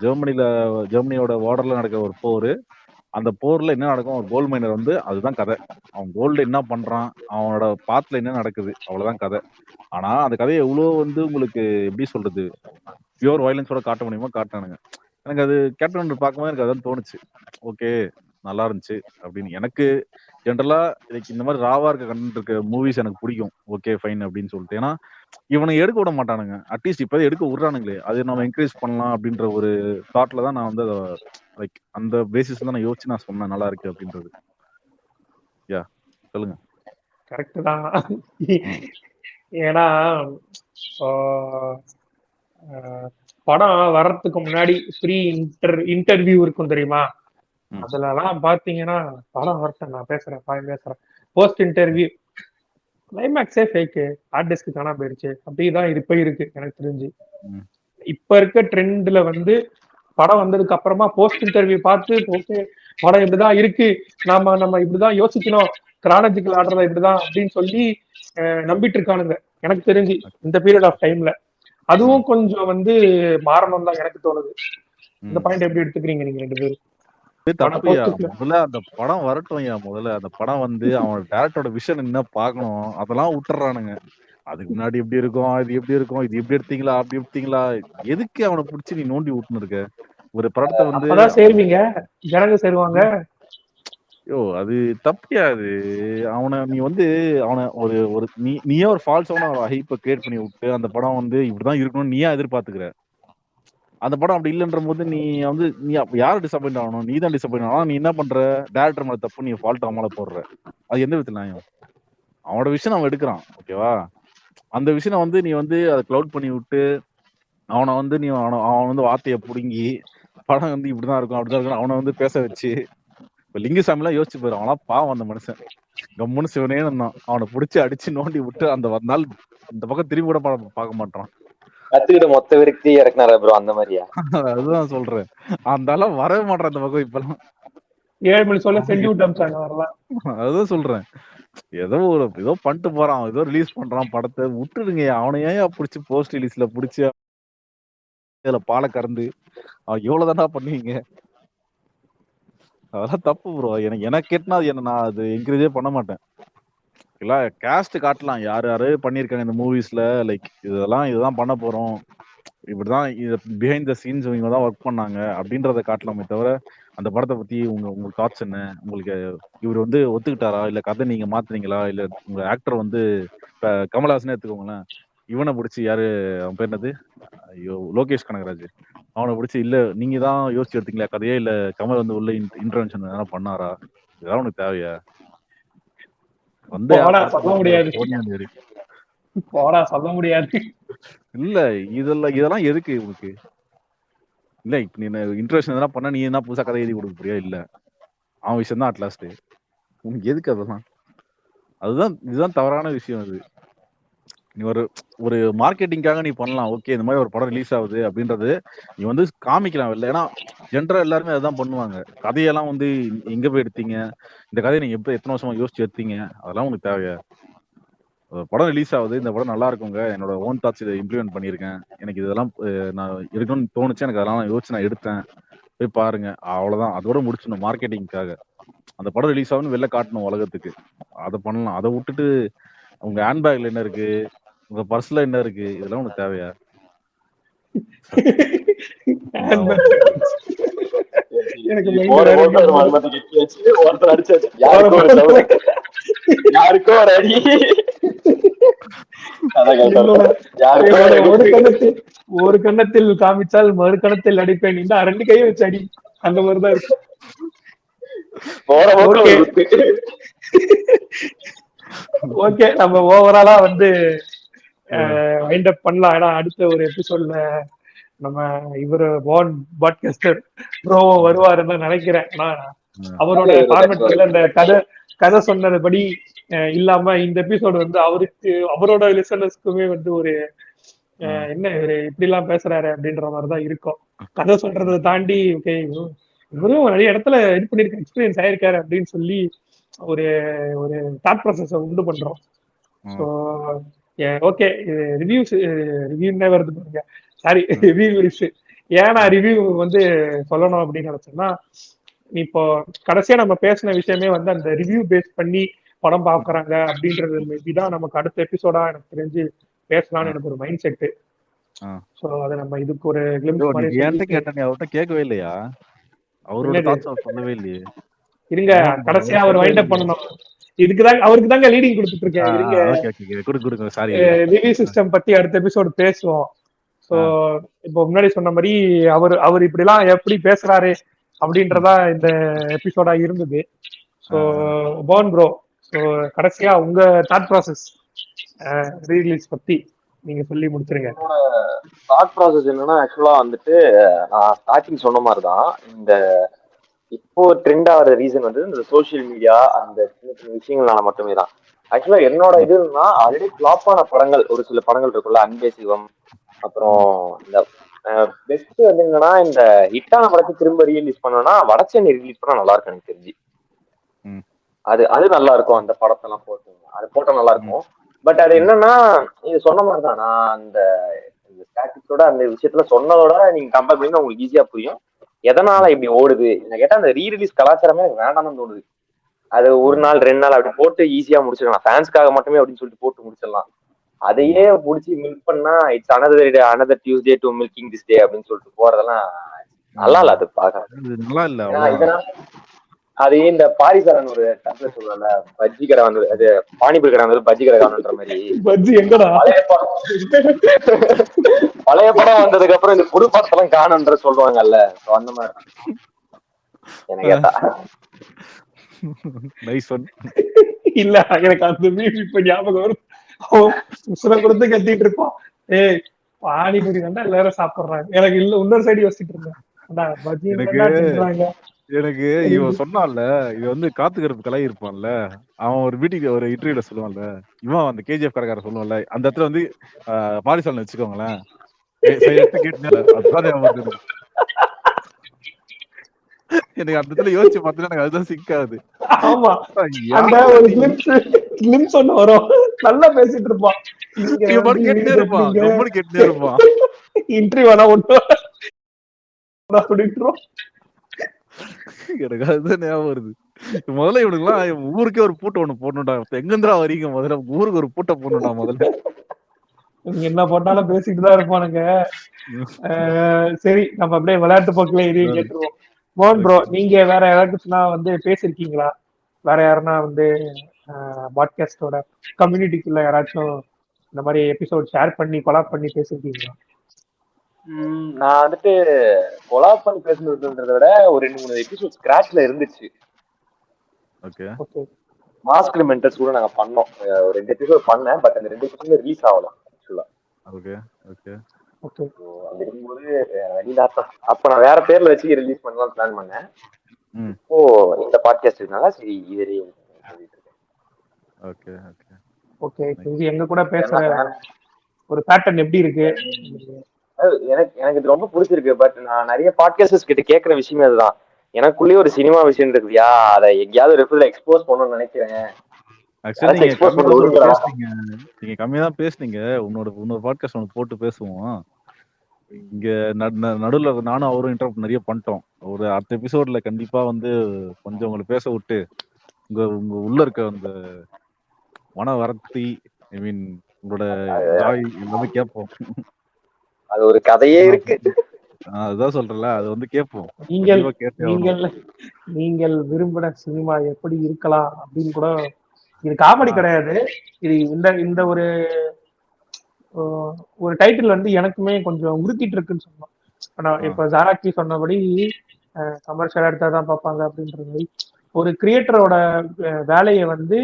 ஜெர்மனியோட பார்டர்ல நடக்கிற ஒரு போர். அந்த போர்ல என்ன நடக்கும் ஒரு கோல்ட் மைனர் வந்து அதுதான் கதை. அவன் கோல்டு என்ன பண்றான் அவனோட பாத்துல என்ன நடக்குது அவ்வளவுதான் கதை. ஆனா அந்த கதையை எவ்வளவு வந்து உங்களுக்கு எப்படி சொல்றது பியூர் வயலன்ஸோட காட்ட முடியுமோ காட்டானுங்க. எனக்கு அது கேப்டன் மில்லர் பார்க்கும்போது எனக்கு அதான் தோணுச்சு. ஓகே நல்லா இருந்துச்சு அப்படின்னு. எனக்கு ஜென்ரலா இந்த மாதிரி ராவா இருக்க கண்டென்ட் இருக்க மூவிஸ் எனக்கு பிடிக்கும். ஓகே ஃபைன் அப்படின்னு சொல்லிட்டு. ஏன்னா இவனை எடுக்க விட மாட்டானுங்க. அட்லீஸ்ட் இப்ப எடுக்க விடுறானுங்களே அது நம்ம என்கரேஜ் பண்ணலாம் அப்படின்ற ஒரு தாட்ல தான் நான் வந்து லைக் அந்த பேசிஸ் தான் நான் யோசிச்சு நான் சொன்னேன் நல்லா இருக்கு அப்படின்றது. யா சொல்லுங்க. கரெக்ட் தான். ஏன்னா படம் வர்றதுக்கு முன்னாடி ப்ரீ இன்டர்வியூ இருக்கும் தெரியுமா? அதுலலாம் பாத்தீங்கன்னா படம் வரட்டும் நான் பேசுறேன் போஸ்ட் இன்டர்வியூ கிளைமேக்ஸே ஃபேக்கு ஹார்ட் டிஸ்க் காணாம போயிடுச்சு அப்படிதான் இப்ப இருக்கு எனக்கு தெரிஞ்சு. இப்ப இருக்க ட்ரெண்ட்ல வந்து படம் வந்ததுக்கு அப்புறமா போஸ்ட் இன்டர்வியூ பார்த்து ஓகே படம் இப்படிதான் இருக்கு நம்ம இப்படிதான் யோசிக்கணும் கிரானஜிக்கல் ஆர்டர் இப்படிதான் அப்படின்னு சொல்லி நம்பிட்டு இருக்கானுங்க எனக்கு தெரிஞ்சு இந்த பீரியட் ஆஃப் டைம்ல. அதுவும் கொஞ்சம் வந்து மாறணும் தான் எனக்கு தோணுது. இந்த பாயிண்ட் எப்படி எடுத்துக்கிறீங்க நீங்க ரெண்டு பேரும்? முதல்ல அந்த படம் வரட்டும் ஐயா. முதல்ல அந்த படம் வந்து அவனோட டேரக்டரோட விஷன் என்ன பாக்கணும் அதெல்லாம் விட்டுறானுங்க. அதுக்கு முன்னாடி எப்படி இருக்கும் இது எப்படி இருக்கும் இது எப்படி எடுத்தீங்களா அப்படி எடுத்தீங்களா எதுக்கு அவனை பிடிச்சி நீ நோண்டி விட்டுன்னு இருக்க ஒரு படத்தை வந்து சேருவீங்க ஜனங்க சேருவாங்க. யோ அது தப்பியா அது அவனை நீ வந்து அவனை ஒரு ஒரு நீயே ஒரு ஃபால்ஸான ஹைப்பை கிரியேட் பண்ணி விட்டு அந்த படம் வந்து இப்படிதான் இருக்கணும்னு நீயா எதிர்பார்த்துக்கிற. அந்த படம் அப்படி இல்லைன்ற போது நீ வந்து நீ யாரும் டிசப்பாயிண்ட் ஆகணும்? நீ தான் டிசப்பாயிண்ட் ஆகணும். நீ என்ன பண்ற டேரக்டர் மேல தப்பு நீ ஃபால்ட் அவன் மேல போடுற. அது எந்த விதத்துல நியாயம்? அவனோட விஷயம் அவன் எடுக்கிறான் ஓகேவா? அந்த விஷயம் வந்து நீ வந்து அதை க்ளவுட் பண்ணி விட்டு அவனை வந்து நீ அவன் வந்து வார்த்தையை பிடுங்கி படம் வந்து இப்படிதான் இருக்கும் அப்படிதான் இருக்கும் அவனை வந்து பேச வச்சு இப்ப லிங்குசாமி எல்லாம் யோசிச்சு போயிடும். அவனா பாவம் அந்த மனுஷன் கம்முன்னு சிவனே இருந்தான். அவனை பிடிச்சி அடிச்சு நோண்டி விட்டு அந்த நாள் இந்த பக்கம் திரும்பி கூட பார்க்க மாட்டான். கத்துக்கிட்ட மொத்த விரக்தி இறக்குனாரா ப்ரோ அந்த மாதிரியா? அதுதான் சொல்றேன். அந்த அளவு வரவே மாட்டான் அந்த பக்கம் இப்பெல்லாம். 7 மணி சொல்ல செஞ்சு விட்டாங்க வரலாம். அதுதான் சொல்றேன். ஏதோ பண்ணிட்டு போறான் ஏதோ ரிலீஸ் பண்றான் படத்தை விட்டுடுங்க. அவனையே பிடிச்சி போஸ்ட் ரிலீஸ்ல பிடிச்சி இதுல பாலை கறந்து எவ்வளவுதானா பண்ணுவீங்க? அதெல்லாம் தப்பு ப்ரோ. எனக்கு கேட்டனா அது நான் அது என்கரேஜே பண்ண மாட்டேன். இல்ல காஸ்ட் காட்டலாம் யாரு யாரு பண்ணிருக்காங்க இந்த மூவிஸ்ல லைக் இதுதான் பண்ண போறோம் இப்படிதான் இது பிஹைண்ட் த சீன்ஸ் இவங்க தான் ஒர்க் பண்ணாங்க அப்படின்றத காட்டலாமே தவிர அந்த படத்தை பத்தி உங்க தாட்ஸ் என்ன உங்களுக்கு இவர் வந்து ஒத்துக்கிட்டாரா இல்ல கதை நீங்க மாத்துனீங்களா இல்ல உங்க ஆக்டர் வந்து இப்ப கமல்ஹாசனே எடுத்துக்கோங்களேன். இவனை பிடிச்சி யாரு அவன் பேர் என்னது ஐயோ லோகேஷ் கனகராஜ் அவனை பிடிச்சி இல்ல நீங்க தான் யோசிச்சு எடுத்தீங்களா கதையே இல்ல கமல் வந்து உள்ள இன்டர்வென்ஷன் எதனா பண்ணாரா? இதெல்லாம் உனக்கு தேவையா? வந்து சொல்ல முடியாது சொல்ல முடியாது இல்ல இதெல்லாம் எதுக்கு உனக்கு? இல்ல இப்ப நீ இன்ட்ரோஷன் எதனா பண்ணா நீ என்ன புதுசா கதை எழுதி கொடுக்க போறியா? இல்ல அவன் விஷயம் தான் அட்லாஸ்ட் உனக்கு எதுக்கு அதெல்லாம்? இதுதான் தவறான விஷயம். அது நீ ஒரு மார்க்கெட்டிங்காக நீ பண்ணலாம் ஓகே இந்த மாதிரி ஒரு படம் ரிலீஸ் ஆகுது அப்படின்றது நீ வந்து காமிக்கலாம் இல்லை. ஏன்னா ஜென்ரலா எல்லாருமே அதான் பண்ணுவாங்க. கதையெல்லாம் வந்து எங்க போய் எடுத்தீங்க இந்த கதையை நீங்க எத்தனை வருஷமா யோசிச்சு எடுத்தீங்க அதெல்லாம் உனக்கு தேவையா? படம் ரிலீஸ் ஆகுது இந்த படம் நல்லா இருக்குங்க என்னோட ஓன் தாட்ஸ் இதை இம்ப்ளிமெண்ட் பண்ணியிருக்கேன் எனக்கு இதெல்லாம் நான் இருக்கணும்னு தோணுச்சு எனக்கு அதெல்லாம் யோசிச்சு நான் எடுத்தேன் போய் பாருங்க அவ்வளவுதான். அதோட முடிச்சிடணும். மார்க்கெட்டிங்காக அந்த படம் ரிலீஸ் ஆகுன்னு வெளில காட்டணும் உலகத்துக்கு. அதை பண்ணலாம். அதை விட்டுட்டு உங்க ஹேண்ட்பேக்ல என்ன இருக்கு உங்க பர்ஸ்ல என்ன இருக்கு இதெல்லாம் உனக்கு தேவையா? யாருக்கோ ஒரு அடி ஒரு கண்ணத்தில் காமிச்சால் மறு கணத்தில் அடிப்பேன் இந்த 2 கையை வச்சு அடி அந்த மாதிரிதான் இருக்கு. ஓகே நம்ம ஓவராலா வந்து வைண்ட் அப் பண்ணலாம். ஏன்னா அடுத்த ஒரு எபிசோட்ல நம்ம இவரு பாட்காஸ்டர் ப்ரோவோ வருவாருன்னு நினைக்கிறேன். ஆனா அவரோட ஃபார்மேட்ல இந்த கதை சொன்னதுபடி இல்லாம இந்த எபிசோடு வந்து அவரோட லிசனர்ஸ்க்குமே வந்து ஒரு என்ன இவரு இப்படி எல்லாம் பேசுறாரு அப்படின்ற மாதிரிதான் இருக்கும். கதை சொல்றதை தாண்டி ஓகே இவரும் நிறைய இடத்துல இது பண்ணிருக்க எக்ஸ்பீரியன்ஸ் ஆயிருக்காரு அப்படின்னு சொல்லி ஒரு ஒரு தாட் ப்ராசஸ் உண்டு பண்றோம். ஸோ ஓகே, ரிவ்யூ வருது பாருங்க, சாரி ரிவ்யூஸ். ஏன் நான் ரிவ்யூ வந்து சொல்லணும் அப்படின்னு நினைச்சேன்னா, இப்போ கடைசியா நம்ம பேசின விஷயமே வந்து அந்த ரிவ்யூ பேஸ் பண்ணி படம் பாக்குறாங்க அப்படின்றது மேபிதான் நமக்கு அடுத்த எபிசோடா எனக்கு தெரிஞ்சு பேசலாம்னு எனக்கு ஒரு மைண்ட் செட்டு. சோ அத நம்ம இதுக்கு ஒரு கிளிம்ஸ் மாதிரி அவர்கிட்ட கேட்கவே இல்லையா? அவரோட தாட்ஸ் சொல்லவே இல்லையே. இருங்க, கடைசியா அவர் வைண்ட் அப் பண்ணணும். இதுக்குதான் அவருக்கு தாங்க லீடிங் கொடுத்துட்டு இருக்கேன். இருங்க, ரிவ்யூ சிஸ்டம் பத்தி அடுத்த எபிசோடு பேசுவோம். சோ இப்போ முன்னாடி சொன்ன மாதிரி அவர் இப்படி எல்லாம் எப்படி பேசுறாரு அப்படின்றதா இந்த எபிசோடா இருந்தது. சோ போன் ப்ரோ, சோ கடைசியா உங்க தாட் ப்ராசஸ் ரீலீஸ் பத்தி நீங்க சொல்லி முடிச்சிருங்க. தாட் ப்ராசஸ் என்னன்னா, ஆக்சுவலா வந்துட்டு நான் ஸ்டார்டிங் சொன்ன மாதிரிதான், இந்த இப்போ ட்ரெண்ட் ஆகிற ரீசன் வந்து இந்த சோசியல் மீடியா அந்த சின்ன சின்ன விஷயங்கள்னால மட்டுமே தான். ஆக்சுவலா என்னோட இதுன்னா, ஆல்ரெடி ஃபிளாப்பான படங்கள் ஒரு சில படங்கள் இருக்குல்ல, அன்பே சிவம், அப்புறம் இந்த பெஸ்ட் வந்து என்னன்னா, இந்த ஹிட்டான படத்தை திரும்ப ரிலீஸ் பண்ணோம்னா வடச்சென்னை ரிலீஸ் பண்ணா நல்லா இருக்கும் எனக்கு தெரிஞ்சு. அது நல்லா இருக்கும். அந்த படத்தெல்லாம் அது போட்டா நல்லா இருக்கும். பட் அது என்னன்னா, நீங்க சொன்ன மாதிரிதான், நான் அந்த ஸ்டாட்டிக்ஸோட அந்த விஷயத்துல சொன்னதோட நீங்க கம்பேர் பண்ணி உங்களுக்கு ஈஸியா புரியும் எதனால இப்படி ஓடுது. என்ன கேட்டா அந்த ரீரிலீஸ் கலாச்சாரமே எனக்கு வேண்டாம்னு தோணுது. அது ஒரு நாள் 2 நாள் அப்படி போட்டு ஈஸியா முடிச்சிடலாம், ஃபேன்ஸ்க்காக மட்டுமே அப்படின்னு சொல்லிட்டு போட்டு முடிச்சிடலாம். அதையே முடிச்சு மில்க் பண்ணா it's another Tuesday to milking this day அப்படின்னு சொல்லிட்டு போறதெல்லாம் நல்லா இல்ல. அது பாக்க அதையே இந்த பாரிசாரன் ஒரு கதை சொல்லுவாங்க, பஜ்ஜி கடை வந்து அது பானிபூரி கடை வந்து பஜ்ஜி கடை காணுன்ற மாதிரி. பழைய படம் வந்ததுக்கு அப்புறம் இந்த புது படத்தெல்லாம் காணுன்ற சொல்லுவாங்கல்ல, அந்த மாதிரி எனக்கு கேட்டா. இல்ல எனக்கு அந்த மீம் இப்ப ஞாபகம் வரும். உசுர கொடுத்து கத்திட்டு இருப்போம், ஏய் பானிபூரி வந்தா எல்லாரும் சாப்பிடுறாங்க. எனக்கு இல்ல இன்னொரு சைடு யோசிச்சுட்டு இருந்தேன், எனக்கு இவன் சொன்னான்ல, இது வந்து காத்துக்கருப்பு கலை இருப்பான்ல, அவன் ஒரு வீட்டுக்கு ஒரு இன்டர்வியூல சொல்லுவான்ல, இவன் அந்த கேஜிஎஃப் கடைக்கார சொல்லுவான்ல, அந்த இடத்துல வந்து பாரிசாலன் வச்சுக்கோங்களேன், எனக்கு அந்த இடத்துல யோசிச்சு பார்த்தா எனக்கு அதுதான் சிக்காது. ஆமா, அந்த ஒரு கிளிம்ஸ் ஒண்ணு வரும், நல்லா பேசிட்டு இருப்பான், கேட்டுட்டே இருப்பான், இன்டர்வியூ வேணா ஒண்ணு அப்படின்றோம். எனக்கு அதுதான் ஞாபகம் வருது. முதல்ல இவனுக்குலாம் ஊருக்கே ஒரு பூட்டை ஒண்ணு போடணும்டா, எங்கிருந்தா வரீங்க, முதல்ல ஊருக்கு ஒரு பூட்டை போடணும்டா முதல்ல. என்ன போட்டாலும் பேசிட்டுதான் இருப்பானுங்க. சரி, நம்ம அப்படியே விளையாட்டு போக்குல இதையும் கேட்டுருவோம். மோகன் ப்ரோ, நீங்க வேற யாராச்சும்னா வந்து பேசிருக்கீங்களா? வேற யாருன்னா வந்து பாட்காஸ்டோட கம்யூனிட்டிக்குள்ள யாராச்சும் இந்த மாதிரி எபிசோட் ஷேர் பண்ணி கொலாப் பண்ணி பேசிருக்கீங்களா? நான் வந்துட்டு கொலாப் பண்ணி பேசுனதுன்றத விட ஒரு 2-3 எபிசோட் ஸ்கிராச்ல இருந்துச்சு. மாஸ்க் மென்டர்ஸ் கூட நாங்க பண்ணோம், ஒரு 2 எபிசோட் பண்ணேன். பட் அந்த 2 எபிசோட் ரிலீஸ் ஆகல ஆக்சுவலா. அப்படி இருக்கும்போது வெளியிலாட்டம் அப்ப நான் வேற பேர்ல வச்சு ரிலீஸ் பண்ணலாம் பிளான் பண்ணேன். இப்போ இந்த பாட்காஸ்ட் இருக்கனால சரி இதே சொல்லிட்டு இருக்கேன். ஓகே, இது எங்க கூட பேசுற ஒரு பேட்டர்ன் எப்படி இருக்கு? எனக்கு இது ரொம்ப பிடிச்சிருக்கு. பட் நான் நிறைய பாட்காஸ்டர்ஸ் கிட்ட கேட்கிற விஷயமே அதுதான், எனக்குள்ளேயே ஒரு சினிமா விஷயம் இருக்குயா, அதை எங்கேயாவது ரெஃபர்ல எக்ஸ்போஸ் பண்ணணும்னு நினைக்கிறேன். நீங்க கம்மியா தான் பேசுனீங்க. உன்னோட பாட்காஸ்ட் ஒன்று போட்டு பேசுவோம். இங்க நடுவுல நானும் அவரும் இன்டர்வியூ நிறைய பண்ணிட்டோம். ஒரு அடுத்த எபிசோட்ல கண்டிப்பா வந்து கொஞ்சம் உங்களை பேச விட்டு உங்க உள்ள இருக்க அந்த மன வரத்தி, ஐ மீன் உங்களோட ஜாய் எல்லாமே கேட்போம். அது ஒரு கதையே இருக்கு, அதுதான் சொல்றேன்ல, அது வந்து கேட்போம். நீங்கள் விரும்பின சினிமா எப்படி இருக்கலாம் அப்படின்னு கூட. இது காமெடி கிடையாது, இது இந்த ஒரு டைட்டில் வந்து எனக்குமே கொஞ்சம் உறுத்திட்டு இருக்குன்னு சொல்லலாம். ஆனா இப்ப ஜாராக்கி சொன்னபடி கமர்ஷியல் எடுத்தாதான் பார்ப்பாங்க அப்படின்றது, ஒரு கிரியேட்டரோட வேலையை வந்து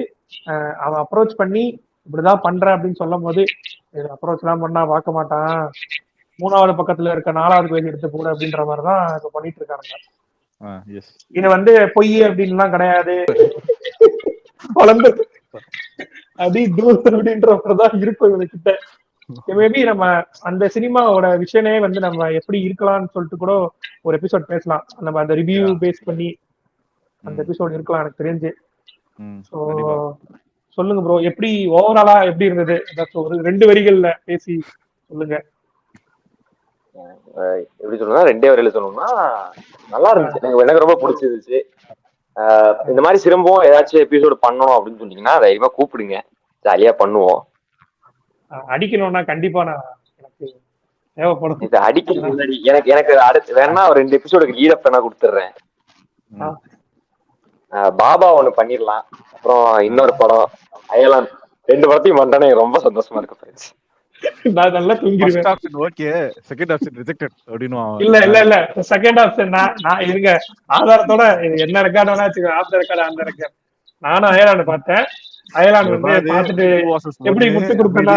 அவன் அப்ரோச் பண்ணி இப்படிதான் பண்ற அப்படின்னு சொல்லும் போது, அப்ரோச் எல்லாம் பண்ணா பார்க்க மாட்டான், 3வது பக்கத்துல இருக்க 4வது பேஜ் எடுத்து போட அப்படின்ற மாதிரிதான் இப்ப பண்ணிட்டு இருக்காங்க. எஸ். இது வந்து பொய் அப்படின்லாம் கிடையாது, வளர்ந்து அப்படி அப்படின்றதான் இருக்கும் இவனுக்கிட்ட. மேபி நம்ம அந்த சினிமாவோட விஷயமே வந்து நம்ம எப்படி இருக்கலாம்னு சொல்லிட்டு கூட ஒரு எபிசோட் பேசலாம். நம்ம அந்த ரிவ்யூ பேஸ் பண்ணி அந்த எபிசோட் இருக்கலாம் எனக்கு தெரிஞ்சு. ஸோ சொல்லுங்க ப்ரோ, எப்படி ஓவராலா எப்படி இருந்தது? ஏதாச்சும் ஒரு 2 வரிகள்ல பேசி சொல்லுங்க. எப்படி சொல்லணும்னா 2 வரையில சொல்லணும்னா நல்லா இருந்துச்சு. எனக்கு ரொம்ப பிடிச்சிருந்துச்சு. இந்த மாதிரி திரும்பவும் ஏதாச்சும் எபிசோடு பண்ணணும் அப்படின்னு சொன்னீங்கன்னா தைரியமா கூப்பிடுங்க, ஜாலியா பண்ணுவோம். அடிக்கணும்னா கண்டிப்பா நான் எனக்கு தேவைப்படும். இது அடிக்கிறது முன்னாடி எனக்கு அடுத்து வேணா ஒரு 2 எபிசோடுக்கு லீட் அப் வேணா கொடுத்துட்றேன். பாபா ஒண்ணு பண்ணிடலாம், அப்புறம் இன்னொரு படம் அயலான், 2 படத்தையும் பண்றேன்னு எனக்கு ரொம்ப சந்தோஷமா இருக்கு ஃப்ரெண்ட்ஸ். நான் நல்லா தூங்கிடுவேன். ஓகே, செகண்ட் ஆப்ஷன் ரிஜெக்டட் அப்படினு. இல்ல செகண்ட் ஆப்ஷன் நான் இருங்க ஆதாரத்தோட என்ன ரெக்கார்ட் வேணா வச்சுக்கோ, off the record on the record. நானும் அயலான் பார்த்தேன். அயலான் வந்து பார்த்துட்டு எப்படி முட்டு கொடுத்தனா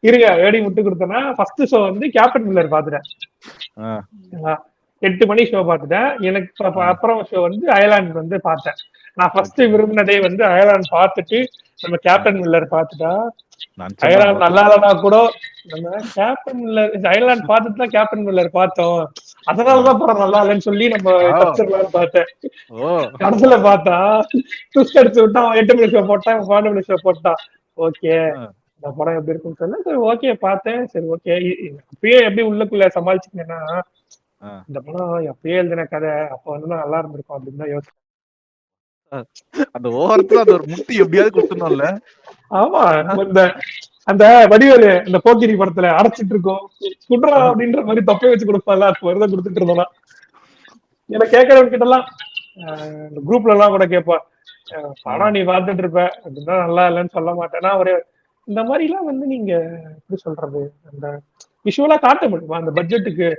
இருங்க எப்படி முட்டு கொடுத்தனா, ஃபர்ஸ்ட் ஷோ வந்து கேப்டன் மில்லர் பாத்துட்டேன். 8 மணி ஷோ பாத்துட்டேன். எனக்கு அப்புறம் ஷோ வந்து அயலாண்ட் வந்து பார்த்தேன். நான் ஃபர்ஸ்ட் விரும்பினதே வந்து அயலாண்ட் பார்த்துட்டு நம்ம கேப்டன் மில்லர் பார்த்துட்டா, அயர்லாந்து நல்லா இல்லைனா கூட நம்ம கேப்டன் மில்லர் அயர்லாந்து பார்த்துட்டு தான் கேப்டன் மில்லர் பார்த்தோம், அதனாலதான் படம் நல்லா இல்லைன்னு சொல்லி நம்ம தப்பிச்சிடலாம்னு பார்த்தேன். கடைசியில பார்த்தா ட்விஸ்ட் அடிச்சு விட்டா, 8 மணி ஷோ போட்டான், 12 மணி ஷோ போட்டான். ஓகே இந்த படம் எப்படி இருக்குன்னு சொல்ல, சரி ஓகே பார்த்தேன். சரி ஓகே, இப்பயே எப்படி உள்ளுக்குள்ள சமாளிச்சுக்கேன்னா, இந்த படம் எப்பயே எழுதின கதை அப்ப வந்து நல்லா இருந்திருக்கும் அப்படின்னு தான் யோசிச்சேன். அந்த ஓரத்துல அந்த ஒரு முட்டி எப்படியாவது கொடுத்துடணும்ல. ஆமா, அந்த வடிவேலு இந்த போக்கிரி படத்துல அடைச்சிட்டு இருக்கோம் குட்ரா அப்படின்ற மாதிரி தொப்பை வச்சு கொடுப்பாங்க, அது மாதிரிதான் கொடுத்துட்டு இருந்தோம்னா. எனக்கு கேட்கறவங்க கிட்ட எல்லாம் குரூப்ல எல்லாம் கூட கேட்பா, படம் நீ பார்த்துட்டு இருப்ப அப்படின்னா நல்லா இல்லைன்னு சொல்ல மாட்டேன்னா, ஒரு இந்த மாதிரி எல்லாம் வந்து நீங்க எப்படி சொல்றது, அந்த விஷுவலா காட்ட முடியுமா அந்த பட்ஜெட்டுக்கு?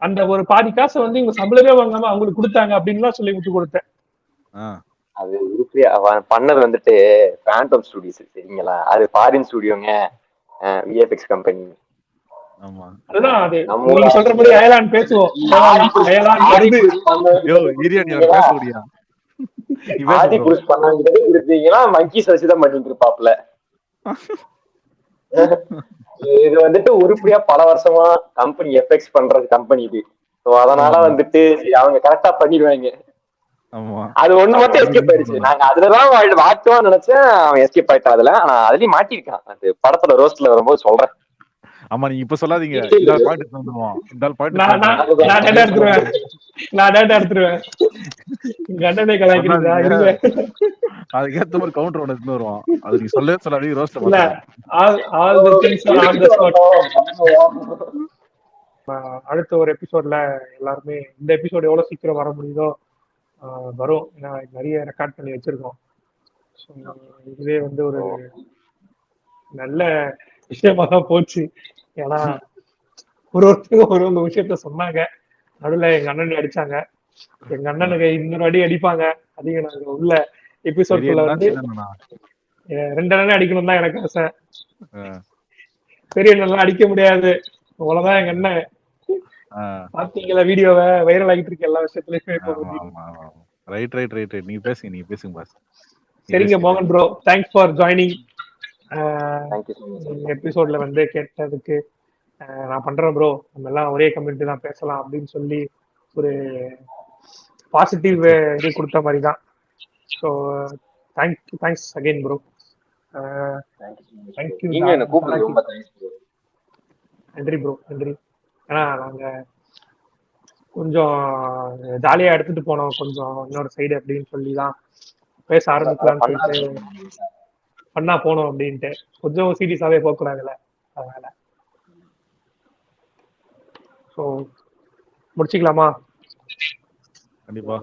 அந்த ஒரு பாதி காசை வந்து இவங்க சம்பளமே வாங்காம அவங்களுக்கு கொடுத்தாங்க அப்படின்னு சொல்லி விட்டு கொடுத்தேன். அது உருப்படியா பண்ணது வந்துட்டு பேண்டம் ஸ்டுடியோஸ் சரிங்களா, அது ஃபாரின் ஸ்டுடியோங்க, விஎஃப்எக்ஸ் கம்பெனி. அதுதான் அது நீங்க சொல்றபடி அயலான் பேசுவோம். ஆதி புருஷ் பண்ணாங்கன்னா மங்கீஸ் வச்சுதான் பண்ணிட்டு இருப்பாப்ல. இது வந்துட்டு உருப்படியா பல வருஷமா கம்பெனி எஃப்எக்ஸ் பண்றது கம்பெனி இது. அதனால வந்துட்டு அவங்க கரெக்டா பண்ணிடுவாங்க. அது ஒண்ணு மட்டும் எஸ்கேப் ஆயிடுச்சு. நாங்க அதுலதான் வாட்டுவான்னு நினைச்சேன், அவன் எஸ்கேப் ஆயிட்டான் அதுல. ஆனா அதுலயும் மாட்டிருக்கான். அது படத்துல ரோஸ்ட்ல வரும்போது சொல்றேன். ஆமா, நீங்க இப்ப சொல்லாதீங்க, அதுக்கேத்த மாதிரி கவுண்டர் ஒண்ணு எடுத்து வருவான். அது நீங்க சொல்லவே சொல்லாதீங்க, ரோஸ்ட்ல அடுத்த ஒரு எபிசோட்ல எல்லாருமே இந்த எபிசோட் எவ்வளவு சீக்கிரம் வர முடியுதோ வரும். ஏன்னா நிறைய ரெக்கார்ட் பண்ணி வச்சிருக்கோம். இதுவே வந்து ஒரு நல்ல விஷயமா தான் போச்சு. ஏன்னா ஒருத்தருக்கும் ஒரு விஷயத்த சொன்னாங்க, நடுவுல எங்க அண்ணன் அடிச்சாங்க. எங்க அண்ணனுக்கு இன்னொரு அடி அடிப்பாங்க. அதிக நாங்க உள்ள எபிசோட்குள்ள வந்து 2 அண்ணன் அடிக்கணும் தான் எனக்கு ஆசை. பெரிய அண்ணன் அடிக்க முடியாது, அவ்வளவுதான் எங்க அண்ணன். பாத்தீங்களா வீடியோவை வைரல் ஆகிட்டு இருக்கு எல்லா விஷயத்துலயும். நீங்க பேசுங்க பாஸ். சரிங்க மோகன் ப்ரோ, தேங்க்ஸ் ஃபார் ஜாயினிங். எபிசோட்ல வந்து கேட்டதுக்கு நான் பண்றேன் ப்ரோ, நம்ம எல்லாம் ஒரே கம்யூனிட்டி தான் பேசலாம் அப்படின்னு சொல்லி ஒரு பாசிட்டிவ் இது கொடுத்த மாதிரி தான். So thanks again bro. Thank you. நன்றி ப்ரோ, நன்றி. ஏன்னா நாங்க கொஞ்சம் ஜாலியா எடுத்துட்டு போனோம் கொஞ்சம் இன்னொரு சைடு அப்படின்னு சொல்லி தான் பேச ஆரம்பிக்கலாம்னு சொல்லிட்டு பண்ணா போனோம் அப்படின்ட்டு. கொஞ்சம் சீரியஸாவே போகக்கூடாதுல்ல, அதனால. ஸோ முடிச்சுக்கலாமா? கண்டிப்பா.